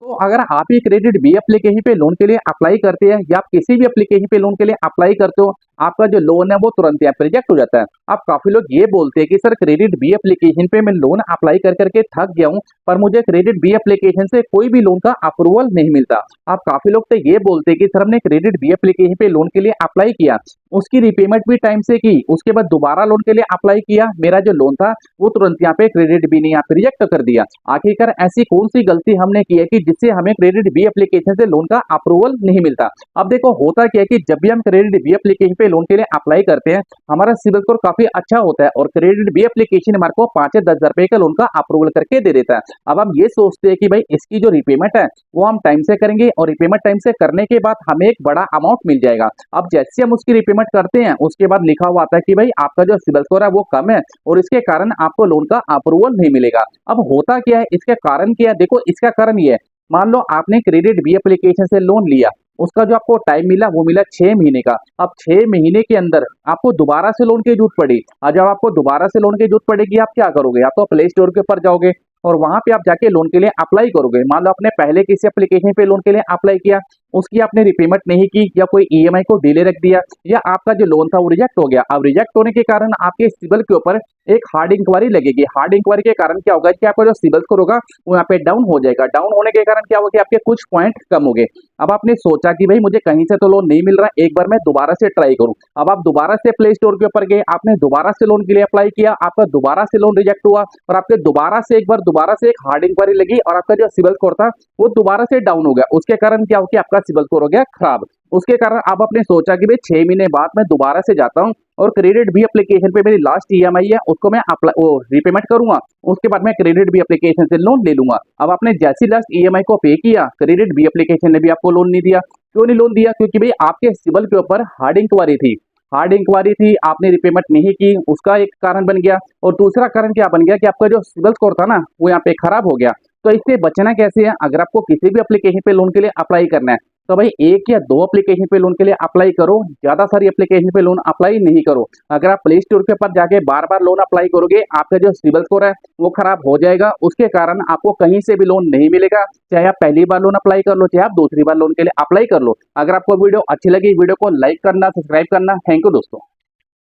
तो अगर आप ये क्रेडिट बी एप्लीकेशन पे लोन के लिए अप्लाई करते हैं या आप किसी भी एप्लीकेशन पे लोन के लिए अप्लाई करते हो, आपका जो लोन है वो तुरंत यहाँ पे रिजेक्ट हो जाता है। अब काफी लोग ये बोलते हैं कि सर क्रेडिट बी एप्लीकेशन पे मैं लोन अप्लाई कर करके थक गया हूँ, पर मुझे क्रेडिट बी एप्लीकेशन से कोई भी लोन का अप्रूवल नहीं मिलता। अब काफी लोग तो ये बोलते हैं कि सर हमने क्रेडिट बी एप्लीकेशन पे लोन के लिए अप्लाई किया, उसकी रिपेमेंट भी टाइम से की, उसके बाद दोबारा लोन के लिए अप्लाई किया, मेरा जो लोन था वो तुरंत यहाँ पे क्रेडिट बी ने यहाँ पे रिजेक्ट कर दिया। आखिरकार ऐसी कौन सी गलती हमने की है कि जिससे हमें क्रेडिट बी एप्लीकेशन से लोन का अप्रूवल नहीं मिलता। अब देखो होता क्या है कि जब भी हम क्रेडिट बी एप्लीकेशन पे लोन के लिए अप्लाई करते हैं, हमारा सिबिल स्कोर काफी अच्छा होता है और क्रेडिट बी एप्लीकेशन हमारे को 5 से 10 हजार रुपए का लोन का अप्रूवल करके दे देता है। अब हम ये सोचते हैं कि भाई इसकी जो रिपेमेंट है वो हम टाइम से करेंगे और रिपेमेंट टाइम से करने के बाद हमें एक बड़ा अमाउंट मिल जाएगा। अब जैसे हम उसकी रिपेमेंट करते हैं उसके बाद लिखा हुआ आता है कि भाई आपका जो सिबिल स्कोर है वो कम है और इसके कारण आपको लोन का अप्रूवल नहीं मिलेगा। अब होता क्या है, इसका कारण क्या है? देखो इसका कारण ये है, मान लो आपने क्रेडिट बी एप्लीकेशन से लोन लिया, उसका जो आपको टाइम मिला वो मिला 6 महीने का। अब 6 महीने के अंदर आपको दोबारा से लोन की जरूरत पड़ी, और जब आपको दोबारा से लोन की जरूरत पड़ेगी आप क्या करोगे? आप तो प्ले स्टोर के ऊपर जाओगे और वहां पे आप जाके लोन के लिए अप्लाई करोगे। मान लो आपने पहले किसी एप्लीकेशन पे लोन के लिए अप्लाई किया, उसकी आपने रिपेमेंट नहीं की या कोई ईएमआई को डिले रख दिया या आपका जो लोन था वो रिजेक्ट हो गया। अब रिजेक्ट होने के कारण आपके सिबिल के ऊपर एक हार्ड इंक्वायरी लगेगी। हार्ड इंक्वायरी के कारण क्या होगा कि आपका जो सिबिल स्कोर होगा वो यहाँ पे डाउन हो जाएगा। डाउन होने के कारण क्या होगा कि आपके कुछ पॉइंट कम हो गए। अब आपने सोचा कि भाई मुझे कहीं से तो लोन नहीं मिल रहा, एक बार मैं दोबारा से ट्राई करूं। अब आप दोबारा से प्ले स्टोर के ऊपर गए, आपने दोबारा से लोन के लिए अप्लाई किया, आपका दोबारा से लोन रिजेक्ट हुआ और आपके दोबारा से एक हार्ड इंक्वायरी लगी और आपका जो सिबिल स्कोर था वो दोबारा से डाउन हो गया। उसके कारण क्या हो गया, आपका सिबिल स्कोर हो गया खराब। उसके कारण अब आपने सोचा कि भाई 6 महीने बाद मैं दोबारा से जाता हूँ और क्रेडिट बी एप्लीकेशन पे मेरी लास्ट ईएमआई है उसको मैं अप्लाई रिपेमेंट करूंगा, उसके बाद मैं क्रेडिट बी एप्लीकेशन से लोन ले लूंगा। अब आपने जैसी लास्ट ईएमआई को पे किया, क्रेडिट बी एप्लीकेशन ने भी आपको लोन नहीं दिया। क्यों नहीं लोन दिया? क्योंकि भाई आपके सिबिल के ऊपर हार्ड इंक्वायरी थी, हार्ड इंक्वायरी थी, आपने रिपेमेंट नहीं की, उसका एक कारण बन गया। और दूसरा कारण क्या बन गया कि आपका जो सिबिल स्कोर था ना वो यहाँ पे खराब हो गया। तो इससे बचना कैसे है? अगर आपको किसी भी एप्लीकेशन पे लोन के लिए अप्लाई करना है तो भाई एक या दो एप्लीकेशन पे लोन के लिए अप्लाई करो, ज्यादा सारी एप्लीकेशन पे लोन अप्लाई नहीं करो। अगर आप प्ले स्टोर के ऊपर जाके बार बार लोन अप्लाई करोगे, आपका जो सिबिल स्कोर है वो खराब हो जाएगा। उसके कारण आपको कहीं से भी लोन नहीं मिलेगा, चाहे आप पहली बार लोन अप्लाई कर लो चाहे आप दूसरी बार लोन के लिए अप्लाई कर लो। अगर आपको वीडियो अच्छी लगी, वीडियो को लाइक करना, सब्सक्राइब करना। थैंक यू दोस्तों।